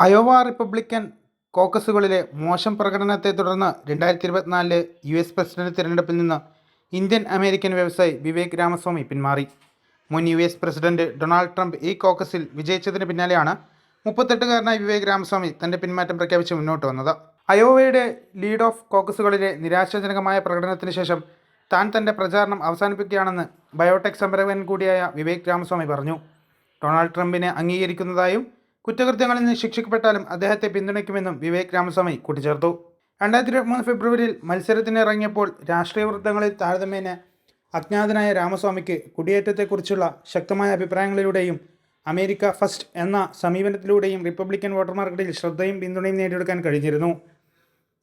Iowa Republican കോക്കസുകളിലെ മോശം പ്രകടനത്തെ തുടർന്ന് 2024 US പ്രസിഡന്റ് തിരഞ്ഞെടുപ്പിൽ നിന്ന് ഇന്ത്യൻ അമേരിക്കൻ വ്യവസായി വിവേക് രാമസ്വാമി പിന്മാറി. മുൻ US പ്രസിഡന്റ് ഡൊണാൾഡ് ട്രംപ് ഈ കോക്കസിൽ വിജയിച്ചതിന് പിന്നാലെയാണ് 38-കാരനായ വിവേക് രാമസ്വാമി തന്റെ പിന്മാറ്റം പ്രഖ്യാപിച്ച് മുന്നോട്ട് വന്നത്. അയോവയുടെ ലീഡ് ഓഫ് കോക്കസുകളിലെ നിരാശാജനകമായ പ്രകടനത്തിന് ശേഷം താൻ തന്റെ പ്രചാരണം അവസാനിപ്പിക്കുകയാണെന്ന് ബയോടെക് സംരംഭകൻ കൂടിയായ വിവേക് രാമസ്വാമി പറഞ്ഞു. ഡൊണാൾഡ് ട്രംപിനെ അംഗീകരിക്കുന്നതായും കുറ്റകൃത്യങ്ങളിൽ നിന്ന് ശിക്ഷിക്കപ്പെട്ടാലും അദ്ദേഹത്തെ പിന്തുണയ്ക്കുമെന്നും വിവേക് രാമസ്വാമി കൂട്ടിച്ചേർത്തു. 2023 ഫെബ്രുവരിയിൽ മത്സരത്തിനിറങ്ങിയപ്പോൾ രാഷ്ട്രീയ വൃത്തങ്ങളിൽ താരതമ്യേന അജ്ഞാതനായ രാമസ്വാമിക്ക് കുടിയേറ്റത്തെക്കുറിച്ചുള്ള ശക്തമായ അഭിപ്രായങ്ങളിലൂടെയും അമേരിക്ക ഫസ്റ്റ് എന്ന സമീപനത്തിലൂടെയും റിപ്പബ്ലിക്കൻ വോട്ടർമാർക്കിടയിൽ ശ്രദ്ധയും പിന്തുണയും നേടിയെടുക്കാൻ കഴിഞ്ഞിരുന്നു.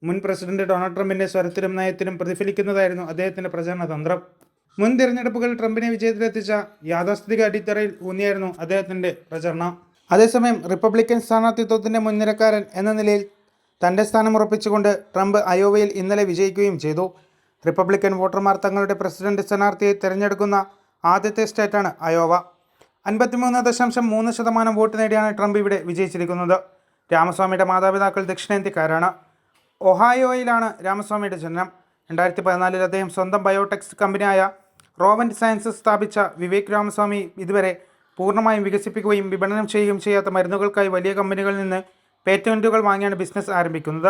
മുൻ പ്രസിഡന്റ് ഡൊണാൾഡ് ട്രംപിന്റെ സ്വരത്തിലും നയത്തിലും പ്രതിഫലിക്കുന്നതായിരുന്നു അദ്ദേഹത്തിന്റെ പ്രചാരണ തന്ത്രം. മുൻ തിരഞ്ഞെടുപ്പുകളിൽ ട്രംപിനെ വിജയത്തിലെത്തിച്ച യാഥാസ്ഥിതിക അടിത്തറയിൽ ഊന്നിയായിരുന്നു അദ്ദേഹത്തിന്റെ പ്രചരണം. അതേസമയം റിപ്പബ്ലിക്കൻ സ്ഥാനാർത്ഥിത്വത്തിന്റെ മുൻനിരക്കാരൻ എന്ന നിലയിൽ തന്റെ സ്ഥാനം ഉറപ്പിച്ചുകൊണ്ട് ട്രംപ് അയോവയിൽ ഇന്നലെ വിജയിക്കുകയും ചെയ്തു. റിപ്പബ്ലിക്കൻ വോട്ടർമാർ തങ്ങളുടെ പ്രസിഡന്റ് സ്ഥാനാർത്ഥിയെ തിരഞ്ഞെടുക്കുന്ന ആദ്യത്തെ സ്റ്റേറ്റാണ് അയോവ. 53.3% വോട്ട് നേടിയാണ് ട്രംപ് ഇവിടെ വിജയിച്ചിരിക്കുന്നത്. രാമസ്വാമിയുടെ മാതാപിതാക്കൾ ദക്ഷിണേന്ത്യക്കാരാണ്. ഒഹായോയിലാണ് രാമസ്വാമിയുടെ ജനനം. 2014 അദ്ദേഹം സ്വന്തം ബയോടെക്സ് കമ്പനിയായ റോവന്റ് സയൻസസ് സ്ഥാപിച്ച വിവേക് രാമസ്വാമി ഇതുവരെ പൂർണ്ണമായും വികസിപ്പിക്കുകയും വിപണനം ചെയ്യുകയും ചെയ്യാത്ത മരുന്നുകൾക്കായി വലിയ കമ്പനികളിൽ നിന്ന് പേറ്റന്റുകൾ വാങ്ങിയാണ് ബിസിനസ് ആരംഭിക്കുന്നത്.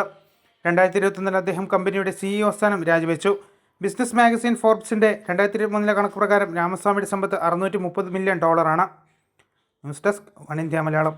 2021 അദ്ദേഹം കമ്പനിയുടെ CEO സ്ഥാനം രാജിവെച്ചു. ബിസിനസ് മാഗസിൻ ഫോർബ്സിന്റെ 2023 കണക്ക് പ്രകാരം രാമസ്വാമിയുടെ സമ്പത്ത് $630 million. News desk one India Malayalam.